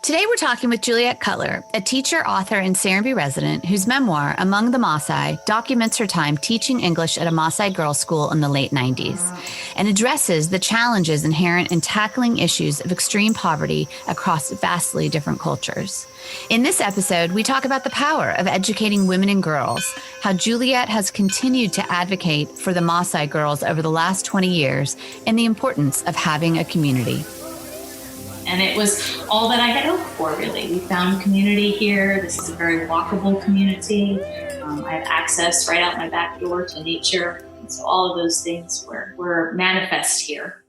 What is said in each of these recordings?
Today we're talking with Juliet Cutler, a teacher, author, and Serenbe resident whose memoir, Among the Maasai, documents her time teaching English at a Maasai girls' school in the late 90s and addresses the challenges inherent in tackling issues of extreme poverty across vastly different cultures. In this episode, we talk about the power of educating women and girls, how Juliet has continued to advocate for the Maasai girls over the last 20 years, and the importance of having a community. And it was all that I had hoped for, really. We found community here. This is a very walkable community. I have access right out my back door to nature. And so all of those things were manifest here.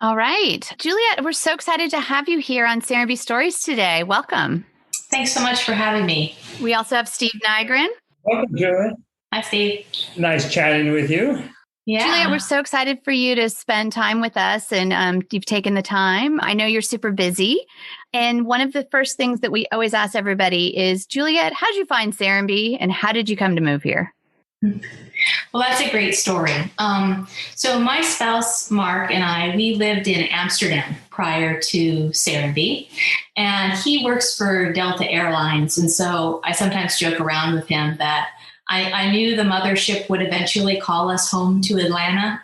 All right. Juliet, we're so excited to have you here on Serenbe Stories today. Welcome. Thanks so much for having me. We also have Steve Nygren. Welcome, Juliet. Hi, Steve. Nice chatting with you. Yeah. Juliet, we're so excited for you to spend time with us, and you've taken the time. I know you're super busy. And one of the first things that we always ask everybody is, Juliet, how did you find Serenbe and how did you come to move here? Well, that's a great story. So my spouse, Mark, and I, we lived in Amsterdam prior to Serenbe, and he works for Delta Airlines. And so I sometimes joke around with him that I knew the mothership would eventually call us home to Atlanta,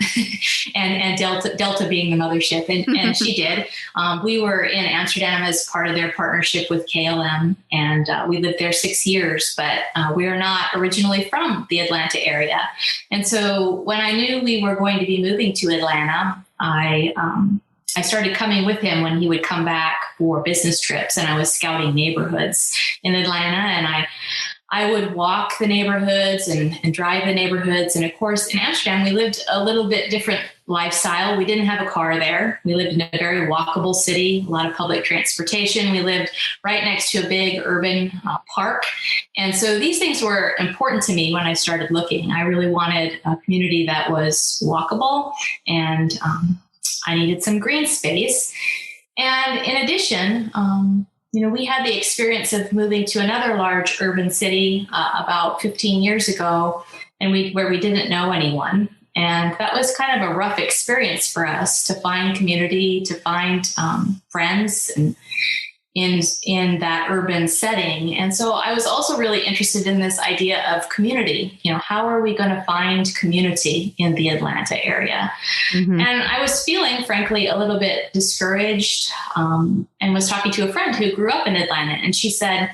and Delta being the mothership, and she did. We were in Amsterdam as part of their partnership with KLM, and we lived there 6 years, but we are not originally from the Atlanta area. And so when I knew we were going to be moving to Atlanta, I started coming with him when he would come back for business trips, and I was scouting neighborhoods in Atlanta, and I would walk the neighborhoods and drive the neighborhoods. And of course, in Amsterdam, we lived a little bit different lifestyle. We didn't have a car there. We lived in a very walkable city, a lot of public transportation. We lived right next to a big urban park. And so these things were important to me when I started looking. I really wanted a community that was walkable, and I needed some green space. And in addition, we had the experience of moving to another large urban city about 15 years ago, and where we didn't know anyone. And that was kind of a rough experience for us to find community, to find friends and in that urban setting. And so I was also really interested in this idea of community. How are we going to find community in the Atlanta area? Mm-hmm. And I was feeling, frankly, a little bit discouraged, and was talking to a friend who grew up in Atlanta. And she said,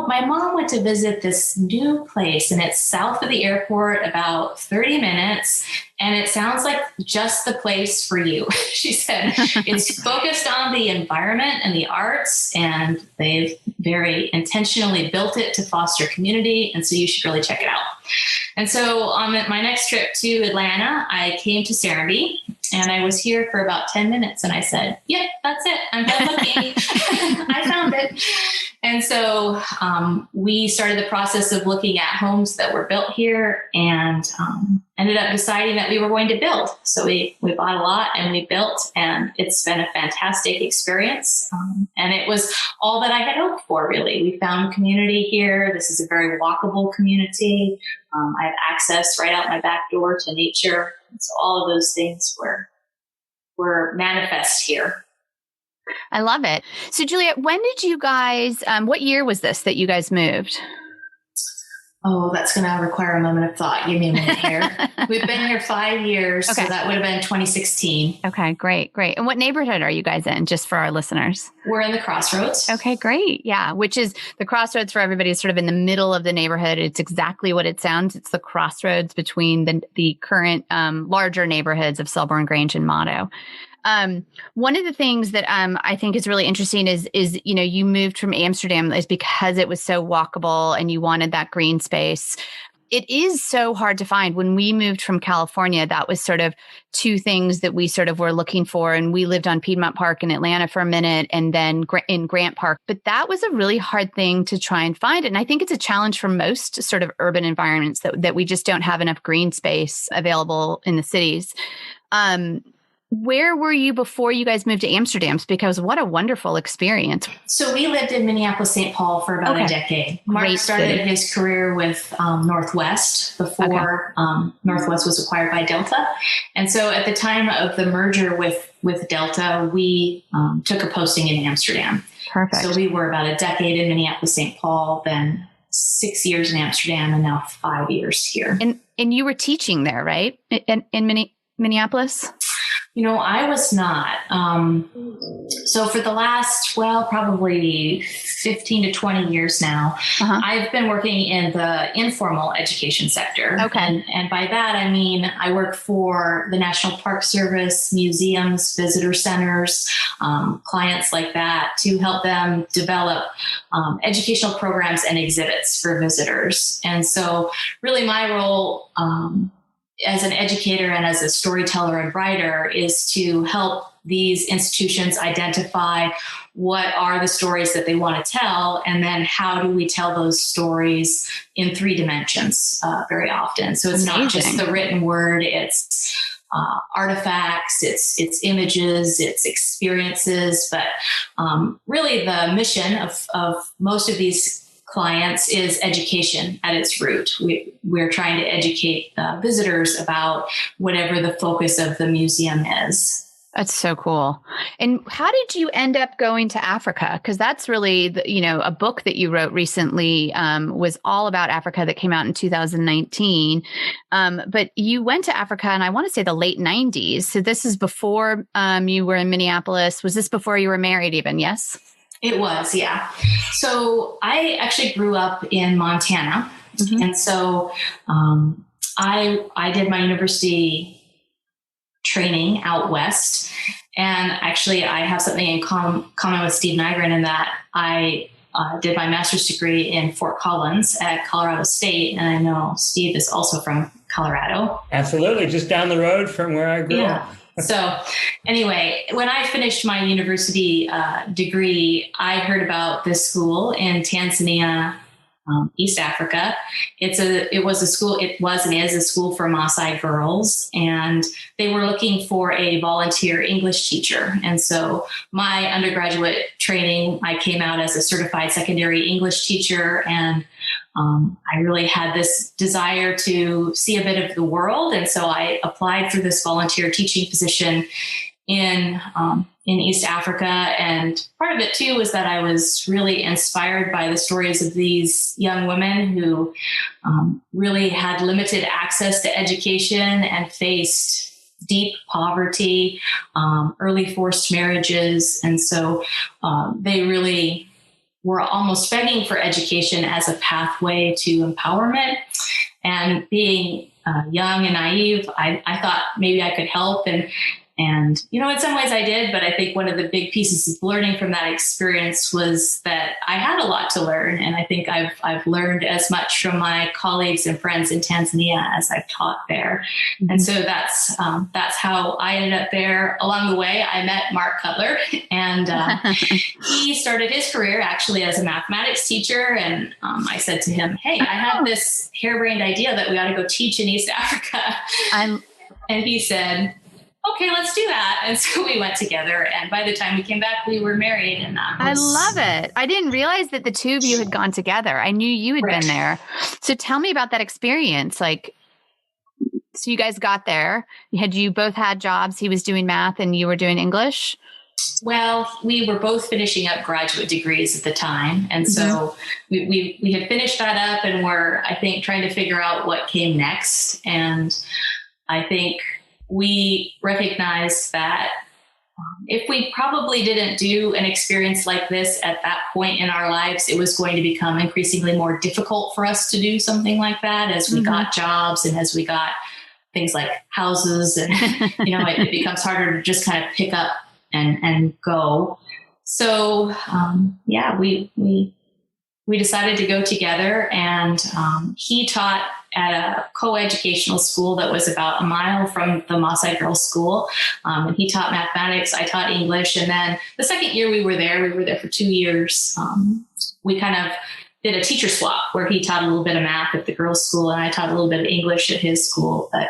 my mom went to visit this new place, and it's south of the airport, about 30 minutes. And it sounds like just the place for you. She said, it's focused on the environment and the arts, and they've very intentionally built it to foster community. And so you should really check it out. And so on my next trip to Atlanta, I came to Serenbe, and I was here for about 10 minutes. And I said, yep, that's it. I'm done looking. I found it. And so we started the process of looking at homes that were built here, and ended up deciding that we were going to build. So we bought a lot and we built, and it's been a fantastic experience. And it was all that I had hoped for, really. We found community here. This is a very walkable community. I have access right out my back door to nature. And so all of those things were manifest here. I love it. So Juliet, when did you guys, what year was this that you guys moved? Oh, that's going to require a moment of thought. Give me a minute here. We've been here 5 years, okay. So that would have been 2016. Okay, great. And what neighborhood are you guys in, just for our listeners? We're in the Crossroads. Okay, great. Yeah, which is the Crossroads for everybody is sort of in the middle of the neighborhood. It's exactly what it sounds. It's the crossroads between the current larger neighborhoods of Selborne Grange and Motto. One of the things that I think is really interesting is you moved from Amsterdam is because it was so walkable and you wanted that green space. It is so hard to find. When we moved from California, that was sort of two things that we sort of were looking for. And we lived on Piedmont Park in Atlanta for a minute, and then in Grant Park. But that was a really hard thing to try and find. And I think it's a challenge for most sort of urban environments that we just don't have enough green space available in the cities. where were you before you guys moved to Amsterdam? Because what a wonderful experience. So we lived in Minneapolis, St. Paul for about a decade. Mark started his career with Northwest before Northwest was acquired by Delta. And so at the time of the merger with Delta, we took a posting in Amsterdam. Perfect. So we were about a decade in Minneapolis, St. Paul, then 6 years in Amsterdam, and now 5 years here. And you were teaching there, right? In Minneapolis? I was not. So for the last, probably 15 to 20 years now, I've been working in the informal education sector. Okay. And by that, I mean, I work for the National Park Service, museums, visitor centers, clients like that to help them develop educational programs and exhibits for visitors. And so really my role, as an educator and as a storyteller and writer is to help these institutions identify what are the stories that they want to tell, and then how do we tell those stories in 3 dimensions very often. So it's not just the written word, it's artifacts, it's images, it's experiences, but really the mission of most of these clients is education at its root. We're trying to educate visitors about whatever the focus of the museum is. That's so cool. And how did you end up going to Africa? Because that's really, a book that you wrote recently was all about Africa that came out in 2019. But you went to Africa, and I want to say the late 90s. So this is before you were in Minneapolis. Was this before you were married even? Yes? It was, yeah. So I actually grew up in Montana. Mm-hmm. And so I did my university training out west. And actually, I have something in common with Steve Nygren in that I did my master's degree in Fort Collins at Colorado State. And I know Steve is also from Colorado. Absolutely. Just down the road from where I grew up. So anyway, when I finished my university degree, I heard about this school in Tanzania, East Africa. It was a school for Maasai girls, and they were looking for a volunteer English teacher. And so my undergraduate training, I came out as a certified secondary English teacher, and I really had this desire to see a bit of the world. And so I applied for this volunteer teaching position in East Africa. And part of it too was that I was really inspired by the stories of these young women who really had limited access to education and faced deep poverty, early forced marriages. And so they really were almost begging for education as a pathway to empowerment. And being young and naive, I thought maybe I could help. And, in some ways I did, but I think one of the big pieces of learning from that experience was that I had a lot to learn. And I think I've learned as much from my colleagues and friends in Tanzania as I've taught there. Mm-hmm. And so that's how I ended up there. Along the way, I met Mark Cutler, and he started his career actually as a mathematics teacher. And I said to him, hey, I have this harebrained idea that we ought to go teach in East Africa. And he said, okay, let's do that. And so we went together. And by the time we came back, we were married. And I love it. I didn't realize that the two of you had gone together. I knew you had been there. So tell me about that experience. So you guys got there. You both had jobs. He was doing math and you were doing English? Well, we were both finishing up graduate degrees at the time. And so we had finished that up and were, I think, trying to figure out what came next. And I think we recognized that if we probably didn't do an experience like this at that point in our lives, it was going to become increasingly more difficult for us to do something like that as we got jobs and as we got things like houses and, it becomes harder to just kind of pick up and go. So, we decided to go together, and he taught at a co-educational school that was about a mile from the Maasai Girls School. And he taught mathematics, I taught English. And then the second year we were there for 2 years. We kind of did a teacher swap where he taught a little bit of math at the girls' school and I taught a little bit of English at his school. But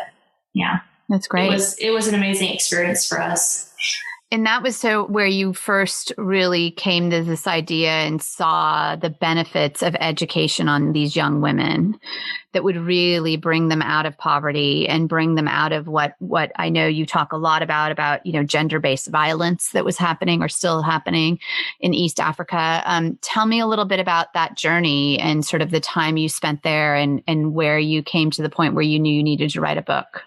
yeah. That's great. It was an amazing experience for us. And that was so where you first really came to this idea and saw the benefits of education on these young women that would really bring them out of poverty and bring them out of what I know you talk a lot about, gender-based violence that was happening or still happening in East Africa. Tell me a little bit about that journey and sort of the time you spent there and where you came to the point where you knew you needed to write a book.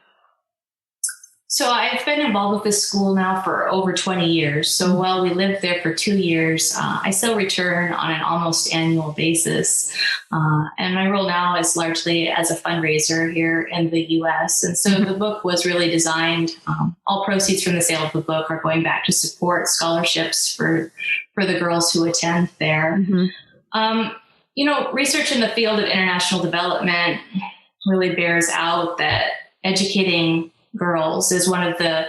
So I've been involved with this school now for over 20 years. So while we lived there for 2 years, I still return on an almost annual basis. And my role now is largely as a fundraiser here in the U.S. And so the book was really designed, all proceeds from the sale of the book are going back to support scholarships for the girls who attend there. Research in the field of international development really bears out that educating girls is one of the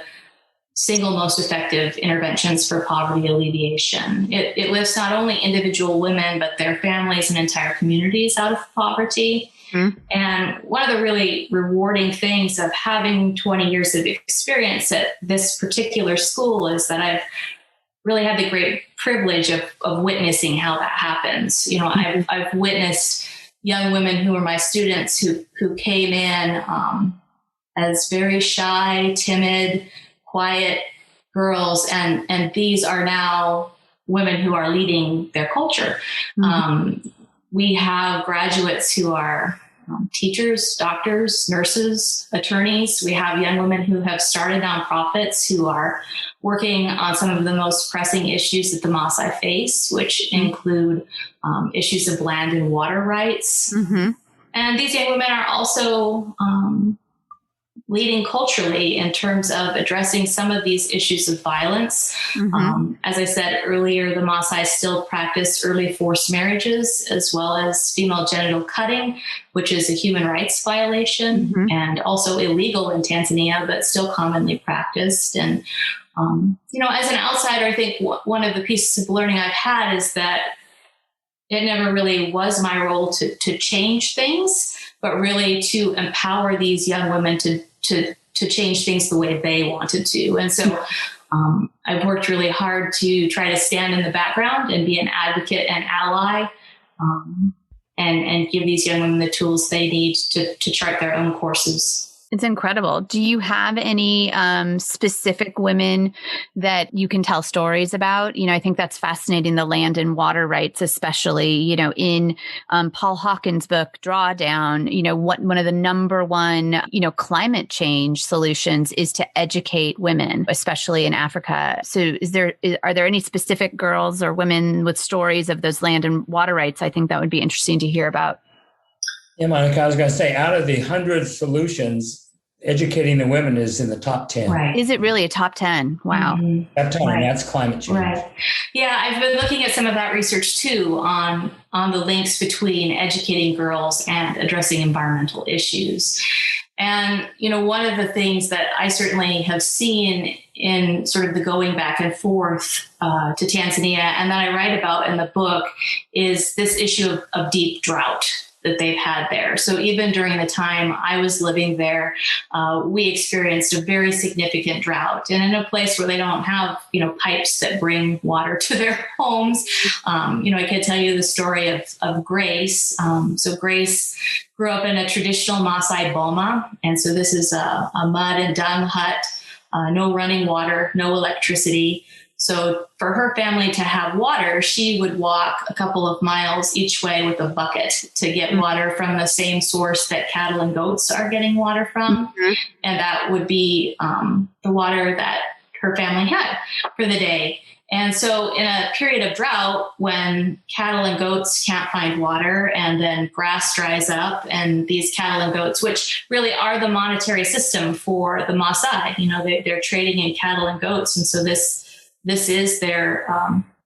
single most effective interventions for poverty alleviation. It lifts not only individual women, but their families and entire communities out of poverty. And one of the really rewarding things of having 20 years of experience at this particular school is that I've really had the great privilege of witnessing how that happens. I've witnessed young women who are my students who came in as very shy, timid, quiet girls. And these are now women who are leading their culture. We have graduates who are teachers, doctors, nurses, attorneys. We have young women who have started nonprofits who are working on some of the most pressing issues that the Maasai face, which include issues of land and water rights. And these young women are also leading culturally in terms of addressing some of these issues of violence. As I said earlier, the Maasai still practice early forced marriages as well as female genital cutting, which is a human rights violation and also illegal in Tanzania, but still commonly practiced. And, as an outsider, I think one of the pieces of learning I've had is that it never really was my role to change things, but really to empower these young women to change things the way they wanted to. And so I've worked really hard to try to stand in the background and be an advocate and ally and give these young women the tools they need to chart their own courses. It's incredible. Do you have any specific women that you can tell stories about? I think that's fascinating, the land and water rights, especially, in Paul Hawkins' book, Drawdown, one of the number one, climate change solutions is to educate women, especially in Africa. So are there any specific girls or women with stories of those land and water rights? I think that would be interesting to hear about. Yeah, Monica, I was going to say, out of the 100 solutions, educating the women is in the top 10. Right. Is it really a top 10? Wow. Top 10, and that's climate change. Right. Yeah, I've been looking at some of that research too on the links between educating girls and addressing environmental issues. And, one of the things that I certainly have seen in sort of the going back and forth to Tanzania and that I write about in the book is this issue of deep drought that they've had there. So even during the time I was living there, we experienced a very significant drought. And in a place where they don't have, pipes that bring water to their homes, I could tell you the story of Grace. So Grace grew up in a traditional Maasai boma. And so this is a mud and dung hut, no running water, no electricity. So for her family to have water, she would walk a couple of miles each way with a bucket to get water from the same source that cattle and goats are getting water from. And that would be the water that her family had for the day. And so in a period of drought, when cattle and goats can't find water and then grass dries up and these cattle and goats, which really are the monetary system for the Maasai, they're trading in cattle and goats. And so this is their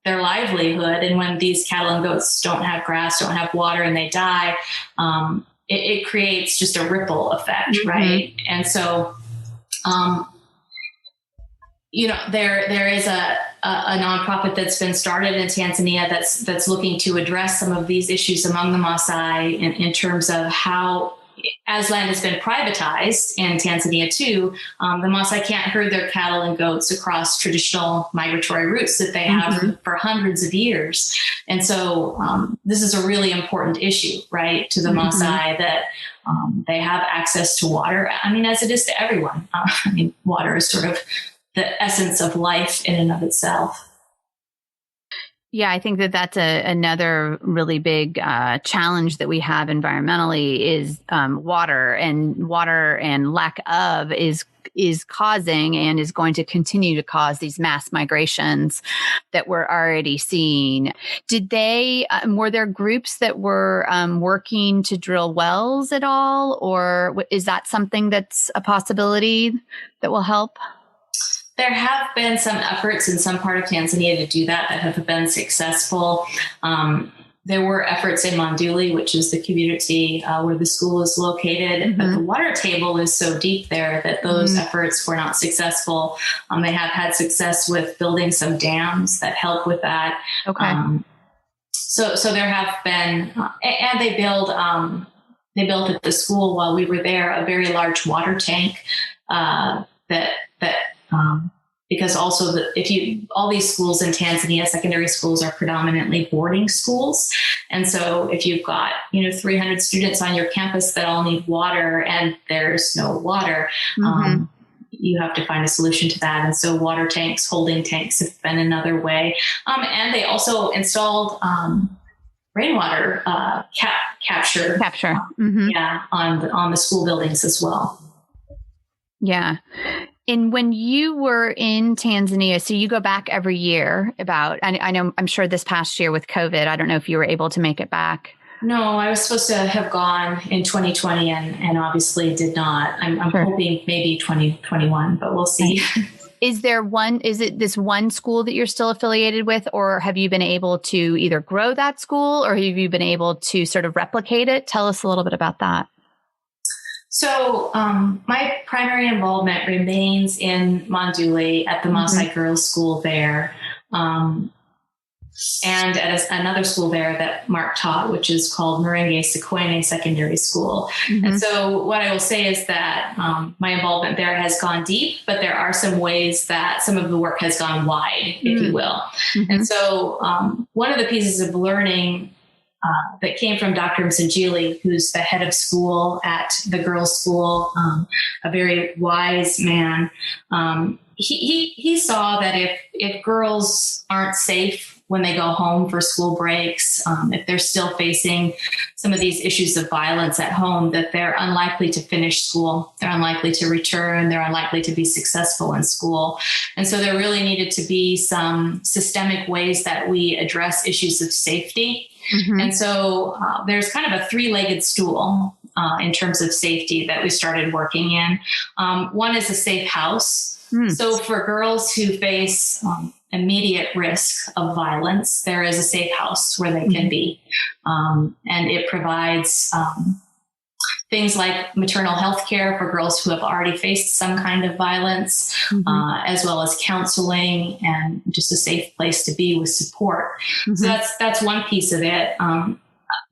livelihood. And when these cattle and goats don't have grass, don't have water, and they die, it creates just a ripple effect, right? And so, there is a nonprofit that's been started in Tanzania that's looking to address some of these issues among the Maasai in terms of how as land has been privatized in Tanzania too, the Maasai can't herd their cattle and goats across traditional migratory routes that they have for hundreds of years. And so this is a really important issue, right, to the Maasai, that they have access to water. I mean, as it is to everyone. I mean, water is sort of the essence of life in and of itself. Yeah, I think that that's another really big challenge that we have environmentally is water and lack of is causing and is going to continue to cause these mass migrations that we're already seeing. Did they, were there groups that were working to drill wells at all? Or is that something that's a possibility that will help? There have been some efforts in some part of Tanzania to do that have been successful. There were efforts in Monduli, which is the community where the school is located, but the water table is so deep there that those efforts were not successful. They have had success with building some dams that help with that. Okay. So there have been, and they built at the school while we were there a very large water tank because also all these schools in Tanzania, secondary schools, are predominantly boarding schools. And so if you've got, 300 students on your campus that all need water and there's no water, you have to find a solution to that. And so water tanks, holding tanks have been another way. And they also installed rainwater capture. On the school buildings as well. Yeah. And when you were in Tanzania, so you go back every year I know, I'm sure this past year with COVID, I don't know if you were able to make it back. No, I was supposed to have gone in 2020 and obviously did not. I'm hoping maybe 2021, but we'll see. Is it this one school that you're still affiliated with, or have you been able to either grow that school or have you been able to sort of replicate it? Tell us a little bit about that. So my primary involvement remains in Monduli at the Maasai Girls School there, and at another school there that Mark taught, which is called Murenge Sequene Secondary School. And so what I will say is that my involvement there has gone deep, but there are some ways that some of the work has gone wide, if you will. And so one of the pieces of learning that came from Dr. Msanjili, who's the head of school at the girls' school, a very wise man. He saw that if girls aren't safe when they go home for school breaks, if they're still facing some of these issues of violence at home, that they're unlikely to finish school, they're unlikely to return, they're unlikely to be successful in school. And so there really needed to be some systemic ways that we address issues of safety. And so there's kind of a three-legged stool in terms of safety that we started working in. One is a safe house. So for girls who face immediate risk of violence, there is a safe house where they can be. And it provides things like maternal health care for girls who have already faced some kind of violence, as well as counseling and just a safe place to be with support. So that's one piece of it.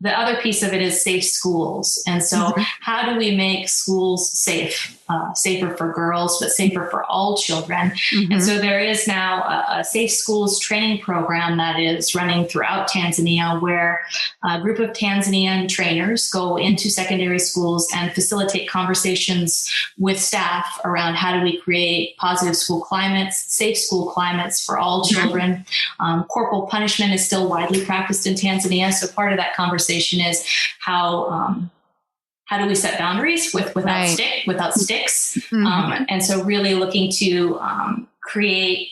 The other piece of it is safe schools. And so how do we make schools safe, safer for girls, but safer for all children? And so there is now a safe schools training program that is running throughout Tanzania, where a group of Tanzanian trainers go into secondary schools and facilitate conversations with staff around how do we create positive school climates, safe school climates for all children. Corporal punishment is still widely practiced in Tanzania. So part of that conversation is how do we set boundaries without sticks? And so really looking to create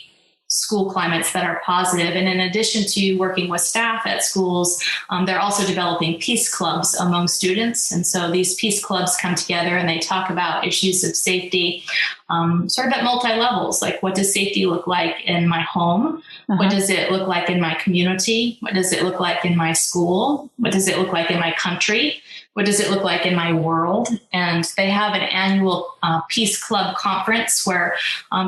school climates that are positive. And in addition to working with staff at schools, they're also developing peace clubs among students. And so these peace clubs come together and they talk about issues of safety, sort of at multi-levels, like what does safety look like in my home? What does it look like in my community? What does it look like in my school? What does it look like in my country? What does it look like in my world? And they have an annual Peace Club conference where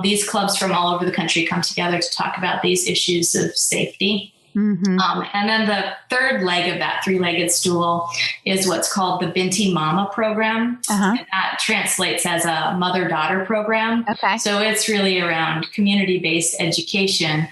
these clubs from all over the country come together to talk about these issues of safety. Mm-hmm. And then the third leg of that three-legged stool is what's called the Binti Mama program. Uh-huh. And that translates as a mother-daughter program. Okay. So it's really around community-based education.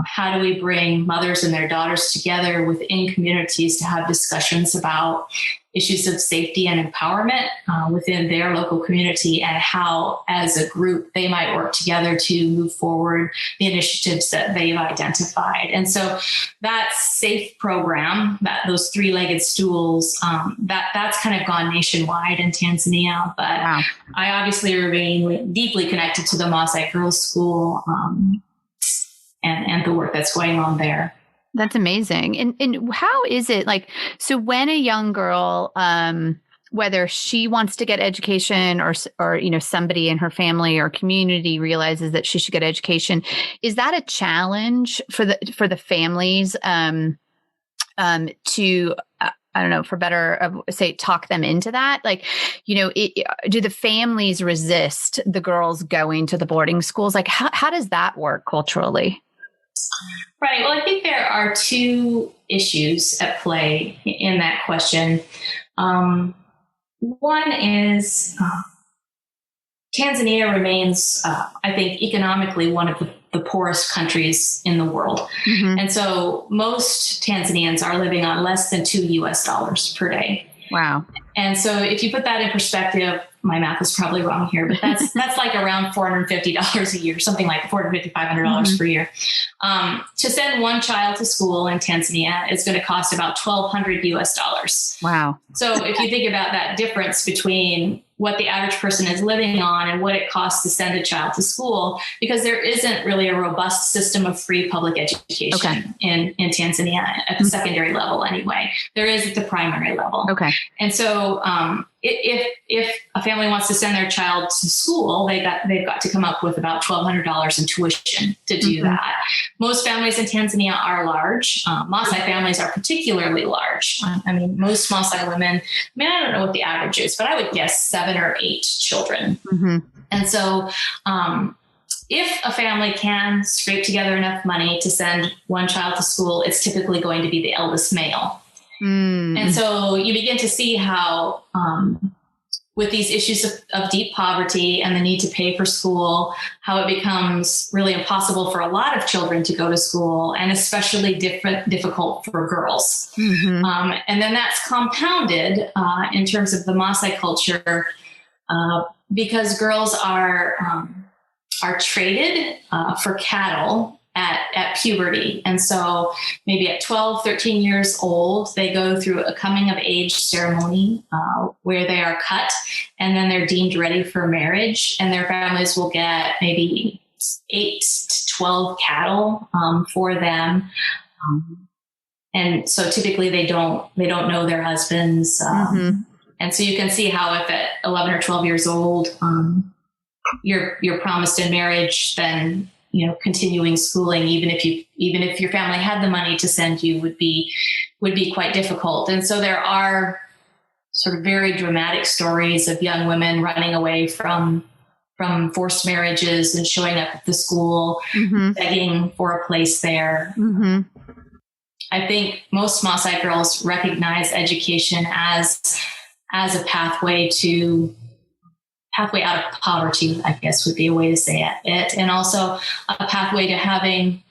How do we bring mothers and their daughters together within communities to have discussions about issues of safety and empowerment within their local community, and how, as a group, they might work together to move forward the initiatives that they've identified. And so that SAFE program, those three-legged stools, that's kind of gone nationwide in Tanzania. But wow. I obviously remain deeply connected to the Maasai Girls School and the work that's going on there. That's amazing. And how is it like, so when a young girl, whether she wants to get education or, somebody in her family or community realizes that she should get education, is that a challenge for the families, to, I don't know, for better say, talk them into that? Like, do the families resist the girls going to the boarding schools? Like, how does that work culturally? Right. Well, I think there are two issues at play in that question. One is Tanzania remains, I think, economically one of the poorest countries in the world. Mm-hmm. And so most Tanzanians are living on less than $2 per day. Wow. And so if you put that in perspective, my math is probably wrong here, but that's like around $450 a year, something like $450, $500 per year. To send one child to school in Tanzania is going to cost about $1,200. Wow. So if you think about that difference between what the average person is living on and what it costs to send a child to school, because there isn't really a robust system of free public education in Tanzania at the secondary level anyway. There is at the primary level. Okay. And so if a family wants to send their child to school, they've got to come up with about $1,200 in tuition to do that. Most families in Tanzania are large. Maasai families are particularly large. I mean, most Maasai women, I don't know what the average is, but I would guess 7 or 8 children. Mm-hmm. And so if a family can scrape together enough money to send one child to school, it's typically going to be the eldest male. Mm. And so you begin to see how, with these issues of deep poverty and the need to pay for school, how it becomes really impossible for a lot of children to go to school, and especially difficult for girls. Mm-hmm. And then that's compounded in terms of the Maasai culture because girls are traded for cattle at puberty. And so maybe at 12, 13 years old, they go through a coming of age ceremony where they are cut, and then they're deemed ready for marriage, and their families will get maybe 8 to 12 cattle for them. And so typically they don't know their husbands. And so you can see how if at 11 or 12 years old, you're promised in marriage, then continuing schooling, even if your family had the money to send you, would be quite difficult. And so there are sort of very dramatic stories of young women running away from forced marriages and showing up at the school, begging for a place there. Mm-hmm. I think most Maasai girls recognize education as a pathway out of poverty, I guess would be a way to say it, and also a pathway to having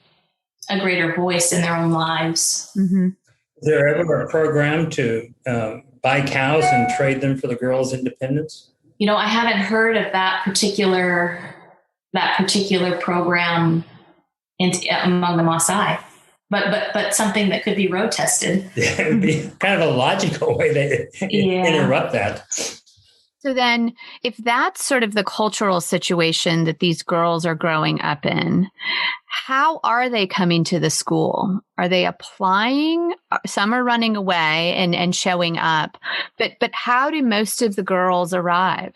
a greater voice in their own lives. Mm-hmm. Is there ever a program to buy cows and trade them for the girls' independence? I haven't heard of that particular program among the Maasai, but something that could be road tested. Yeah, it would be kind of a logical way to interrupt that. So then if that's sort of the cultural situation that these girls are growing up in, how are they coming to the school? Are they applying? Some are running away and showing up, but how do most of the girls arrive?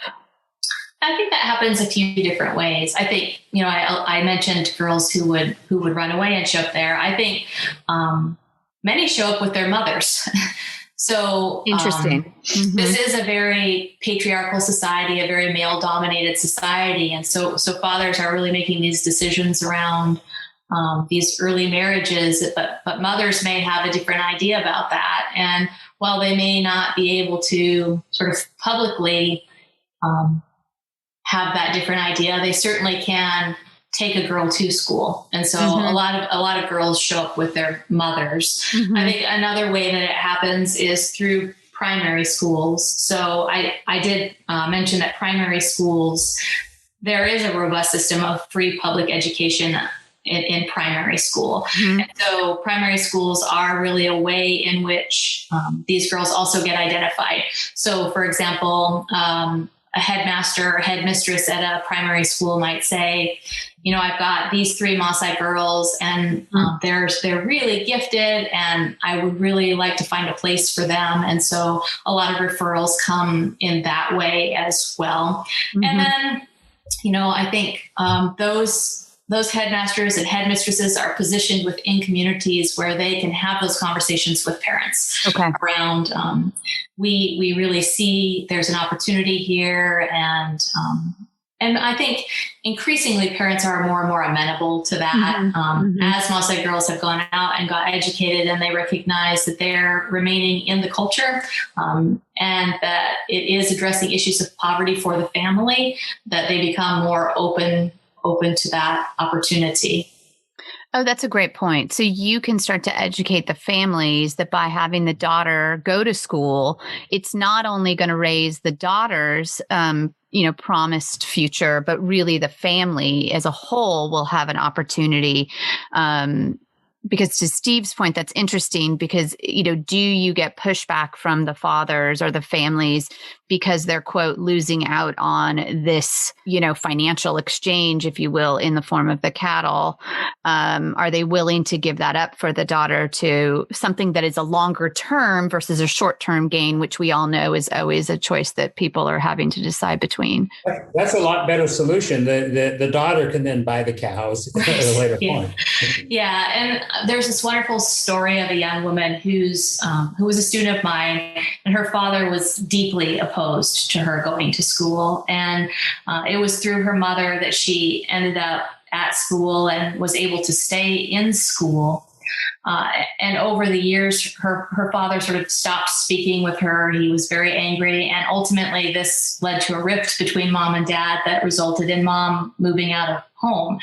I think that happens a few different ways. I think, I mentioned girls who would run away and show up there. I think many show up with their mothers. So interesting. This is a very patriarchal society, a very male-dominated society, and so fathers are really making these decisions around these early marriages, but mothers may have a different idea about that. And while they may not be able to sort of publicly have that different idea, they certainly can take a girl to school. And so a lot of girls show up with their mothers. I think another way that it happens is through primary schools. So I did mention that primary schools, there is a robust system of free public education in primary school. And so primary schools are really a way in which these girls also get identified. So for example, a headmaster or headmistress at a primary school might say, I've got these 3 Maasai girls and they're really gifted and I would really like to find a place for them. And so a lot of referrals come in that way as well. And then, I think those headmasters and headmistresses are positioned within communities where they can have those conversations with parents around, we really see there's an opportunity here. And I think increasingly parents are more and more amenable to that. As Maasai girls have gone out and got educated and they recognize that they're remaining in the culture, and that it is addressing issues of poverty for the family, that they become more open to that opportunity. Oh, that's a great point. So you can start to educate the families that by having the daughter go to school, it's not only going to raise the daughter's, promised future, but really the family as a whole will have an opportunity. Because to Steve's point, that's interesting because, do you get pushback from the fathers or the families because they're, quote, losing out on this, financial exchange, if you will, in the form of the cattle? Are they willing to give that up for the daughter to something that is a longer term versus a short term gain, which we all know is always a choice that people are having to decide between? That's a lot better solution. The daughter can then buy the cows at a later point. Yeah. And there's this wonderful story of a young woman who was a student of mine, and her father was deeply opposed to her going to school. And it was through her mother that she ended up at school and was able to stay in school. And over the years, her father sort of stopped speaking with her. He was very angry. And ultimately, this led to a rift between mom and dad that resulted in mom moving out of home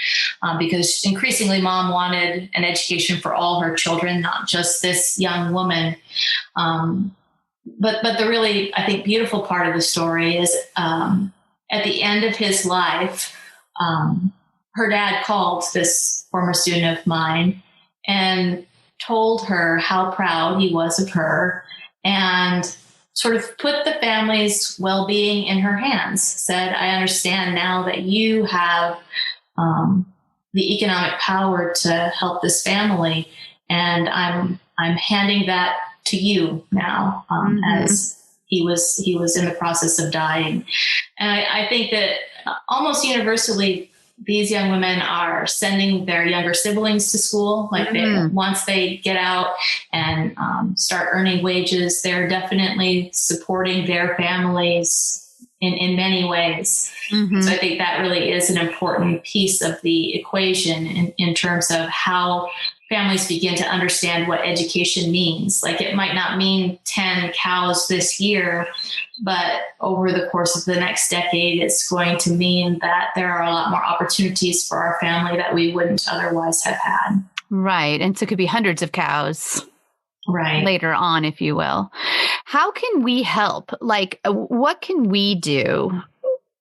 because increasingly mom wanted an education for all her children, not just this young woman. But the really, I think, beautiful part of the story is at the end of his life, her dad called this former student of mine and told her how proud he was of her and sort of put the family's well-being in her hands, said, I understand now that you have the economic power to help this family, and I'm handing that to you now, as he was in the process of dying. And I think that almost universally, these young women are sending their younger siblings to school. Like once they get out and start earning wages, they're definitely supporting their families in many ways. So I think that really is an important piece of the equation in terms of how families begin to understand what education means. Like it might not mean 10 cows this year, but over the course of the next decade, it's going to mean that there are a lot more opportunities for our family that we wouldn't otherwise have had. Right. And so it could be hundreds of cows. Right. Later on, if you will. How can we help? Like, what can we do?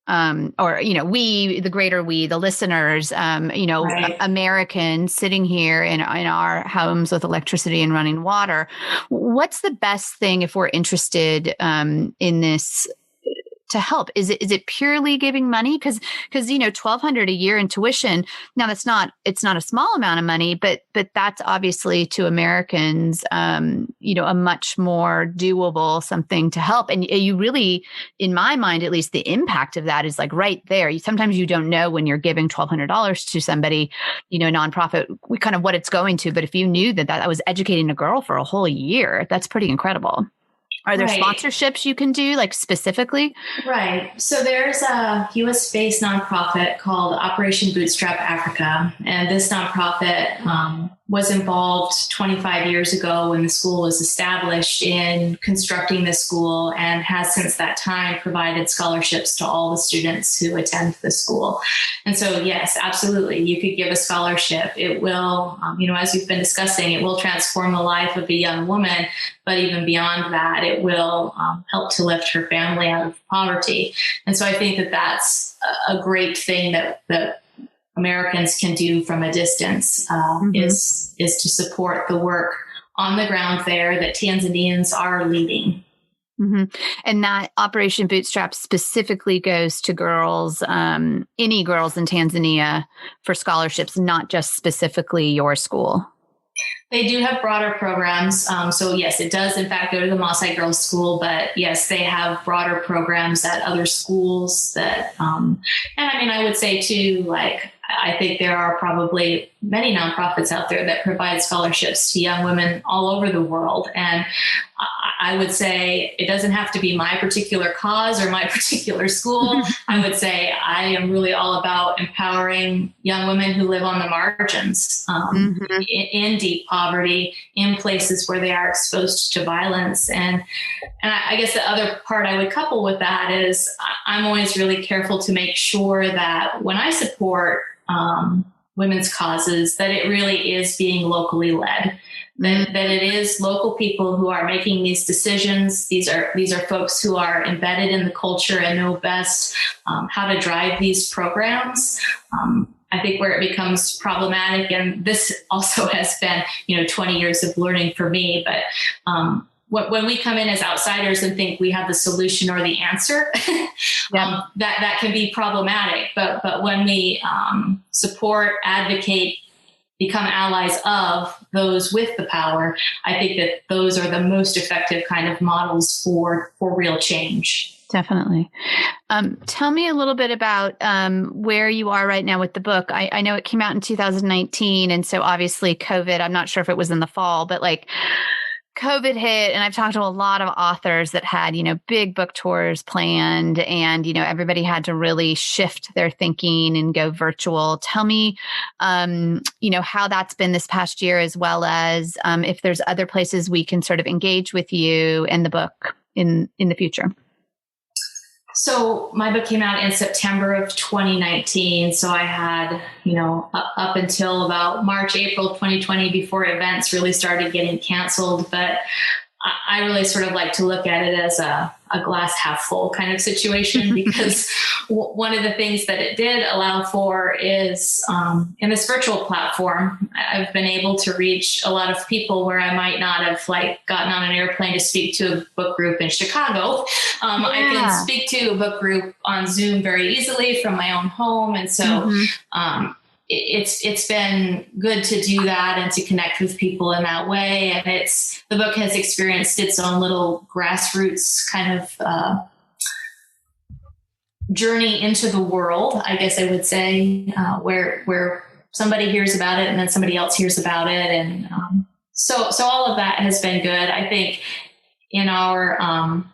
We, the greater we, the listeners, right. Americans sitting here in our homes with electricity and running water. What's the best thing if we're interested in this to help? Is it purely giving money? Because $1,200 a year in tuition. Now it's not a small amount of money, but that's obviously to Americans, a much more doable something to help. And you really, in my mind, at least, the impact of that is like right there. Sometimes you don't know when you're giving $1,200 to somebody, a nonprofit, kind of what it's going to. But if you knew that was educating a girl for a whole year, that's pretty incredible. Are there Right. sponsorships you can do, like specifically? Right. So there's a US-based nonprofit called Operation Bootstrap Africa. And this nonprofit was involved 25 years ago when the school was established in constructing the school, and has since that time provided scholarships to all the students who attend the school. And so, yes, absolutely. You could give a scholarship. It will, as we've been discussing, it will transform the life of a young woman. But even beyond that, it will help to lift her family out of poverty. And so I think that that's a great thing that Americans can do from a distance, is to support the work on the ground there that Tanzanians are leading. Mm-hmm. And that Operation Bootstrap specifically goes to girls, any girls in Tanzania, for scholarships, not just specifically your school. They do have broader programs. So yes, it does in fact go to the Maasai Girls School, but yes, they have broader programs at other schools that, and I would say too, like, I think there are probably many nonprofits out there that provide scholarships to young women all over the world. And I would say it doesn't have to be my particular cause or my particular school. I would say I am really all about empowering young women who live on the margins, in deep poverty, in places where they are exposed to violence. And I guess the other part I would couple with that is I'm always really careful to make sure that when I support women's causes, that it really is being locally led. That it is local people who are making these decisions. These are folks who are embedded in the culture and know best how to drive these programs. I think where it becomes problematic, and this also has been 20 years of learning for me, but when we come in as outsiders and think we have the solution or the answer, that can be problematic. But when we support, advocate, become allies of those with the power, I think that those are the most effective kind of models for real change. Definitely. Tell me a little bit about where you are right now with the book. I know it came out in 2019, and so obviously COVID, I'm not sure if it was in the fall, but like COVID hit, and I've talked to a lot of authors that had, big book tours planned, and, everybody had to really shift their thinking and go virtual. Tell me, how that's been this past year, as well as if there's other places we can sort of engage with you and the book in the future. So my book came out in September of 2019. So I had, up until about March, April 2020 before events really started getting canceled. But I really sort of like to look at it as a glass half full kind of situation, because one of the things that it did allow for is in this virtual platform, I've been able to reach a lot of people where I might not have gotten on an airplane to speak to a book group in Chicago. I can speak to a book group on Zoom very easily from my own home. And so it's been good to do that and to connect with people in that way. And the book has experienced its own little grassroots kind of journey into the world, I guess I would say, where somebody hears about it and then somebody else hears about it. And so all of that has been good. I think in our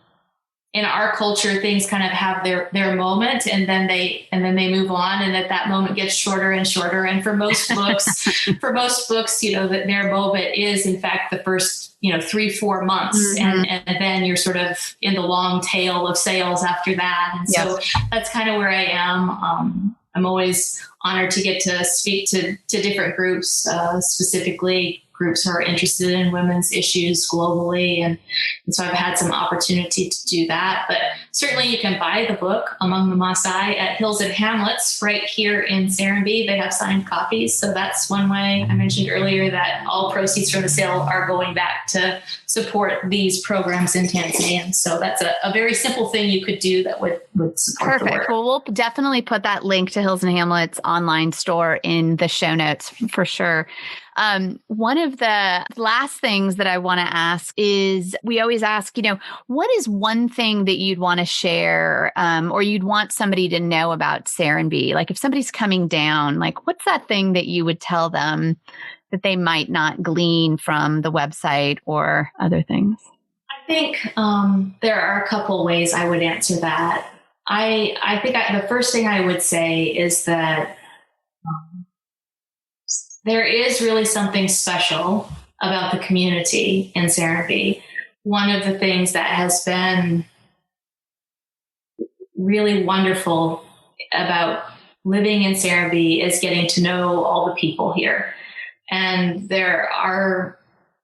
culture, things kind of have their moment, and then they move on, and that moment gets shorter and shorter. And for most books, that their moment is in fact the first 3-4 months, and then you're sort of in the long tail of sales after that. And so that's kind of where I am. I'm always honored to get to speak to different groups, specifically groups who are interested in women's issues globally. And so I've had some opportunity to do that. But certainly you can buy the book, Among the Maasai, at Hills and Hamlets right here in Serenbe. They have signed copies. So that's one way. I mentioned earlier that all proceeds from the sale are going back to support these programs in Tanzania. So that's a very simple thing you could do that would support the work. Perfect. Well, we'll definitely put that link to Hills and Hamlets online store in the show notes for sure. One of the last things that I want to ask is, we always ask, what is one thing that you'd want to share, or you'd want somebody to know about Serenbe? Like if somebody's coming down, like what's that thing that you would tell them that they might not glean from the website or other things? I think there are a couple ways I would answer that. I think the first thing I would say is that there is really something special about the community in Serenbe. One of the things that has been really wonderful about living in Serenbe is getting to know all the people here. And there are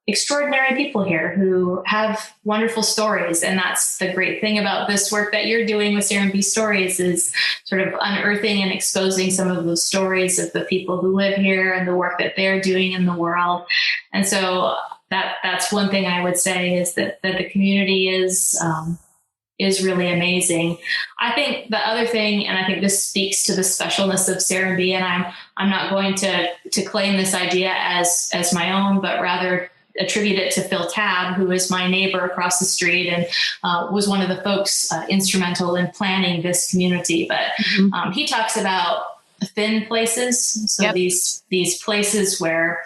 extraordinary people here who have wonderful stories. And that's the great thing about this work that you're doing with Serenbe Stories, is sort of unearthing and exposing some of those stories of the people who live here and the work that they're doing in the world. And so that's one thing I would say, is that the community is really amazing. I think the other thing, and I think this speaks to the specialness of Serenbe, and I'm not going to claim this idea as my own, but rather attribute it to Phil Tabb, who is my neighbor across the street and was one of the folks instrumental in planning this community. But he talks about thin places. So these places where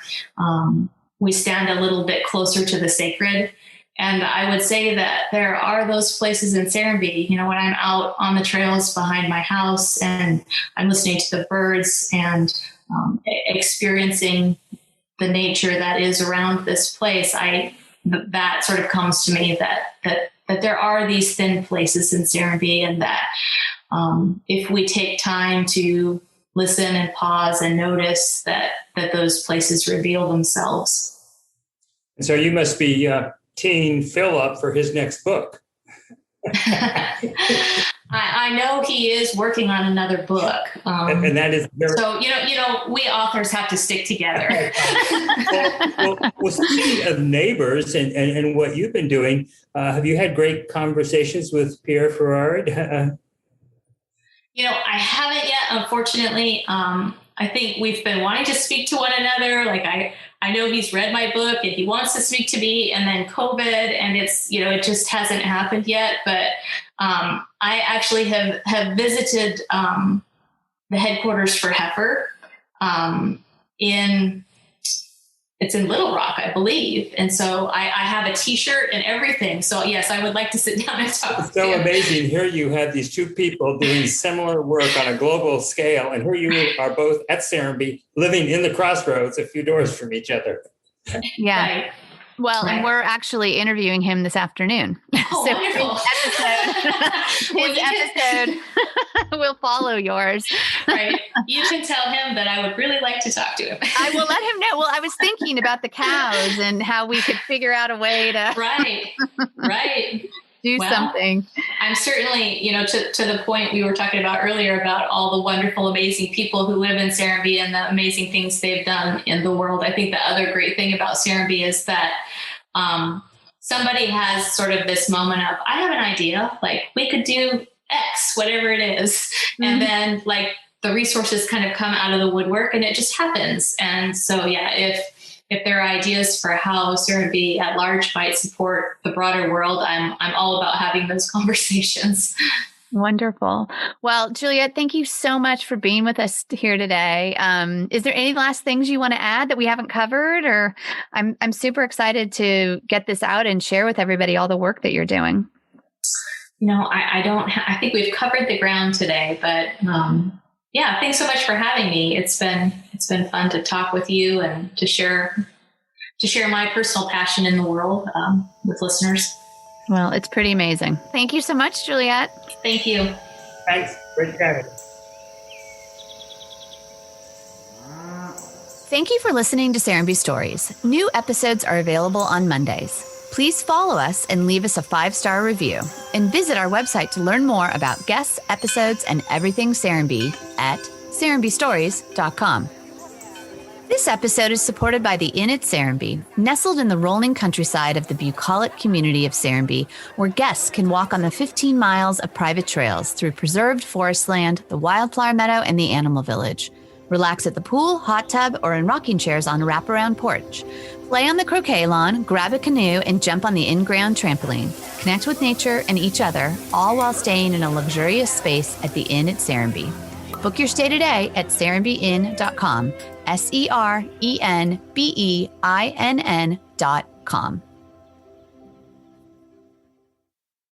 we stand a little bit closer to the sacred. And I would say that there are those places in Serenbe, when I'm out on the trails behind my house and I'm listening to the birds and experiencing the nature that is around this place, that sort of comes to me that there are these thin places in Serenbe, and that if we take time to listen and pause and notice that those places reveal themselves. And so you must be teeing Phil up for his next book. I know he is working on another book, and that is so. We authors have to stick together. well, speaking of neighbors and what you've been doing, have you had great conversations with Pierre Ferrard? I haven't yet, unfortunately. I think we've been wanting to speak to one another. Like I know he's read my book and he wants to speak to me, and then COVID, and it's, it just hasn't happened yet. But I actually have visited the headquarters for Heifer it's in Little Rock, I believe. And so I have a t-shirt and everything. So yes, I would like to sit down and talk. It's so amazing. Here you have these two people doing similar work on a global scale. And here you are both at Serenbe, living in the crossroads a few doors from each other. Yeah. Right. Well, Right. And we're actually interviewing him this afternoon. Oh, So wonderful. his episode will follow yours. Right. You can tell him that I would really like to talk to him. I will let him know. Well, I was thinking about the cows and how we could figure out a way to Right. do something. I'm certainly, to the point we were talking about earlier about all the wonderful, amazing people who live in Serenbe and the amazing things they've done in the world. I think the other great thing about Serenbe is that somebody has sort of this moment of, I have an idea, like we could do X, whatever it is. Mm-hmm. And then like the resources kind of come out of the woodwork and it just happens. And so, yeah, if there are ideas for how Serenbe at large might support the broader world, I'm all about having those conversations. Wonderful. Well, Juliet, thank you so much for being with us here today. Is there any last things you want to add that we haven't covered? Or I'm super excited to get this out and share with everybody all the work that you're doing. I think we've covered the ground today, but yeah, thanks so much for having me. It's been fun to talk with you and to share my personal passion in the world with listeners. Well, it's pretty amazing. Thank you so much, Juliet. Thank you. Thanks. Great having you. Thank you for listening to Serenbe Stories. New episodes are available on Mondays. Please follow us and leave us a 5-star review. And visit our website to learn more about guests, episodes, and everything Serenbe at serenbestories.com. This episode is supported by the Inn at Serenbe, nestled in the rolling countryside of the bucolic community of Serenbe, where guests can walk on the 15 miles of private trails through preserved forest land, the wildflower meadow, and the animal village. Relax at the pool, hot tub, or in rocking chairs on a wraparound porch. Play on the croquet lawn, grab a canoe, and jump on the in-ground trampoline. Connect with nature and each other, all while staying in a luxurious space at the Inn at Serenbe. Book your stay today at serenbeinn.com, SERENBEINN.com.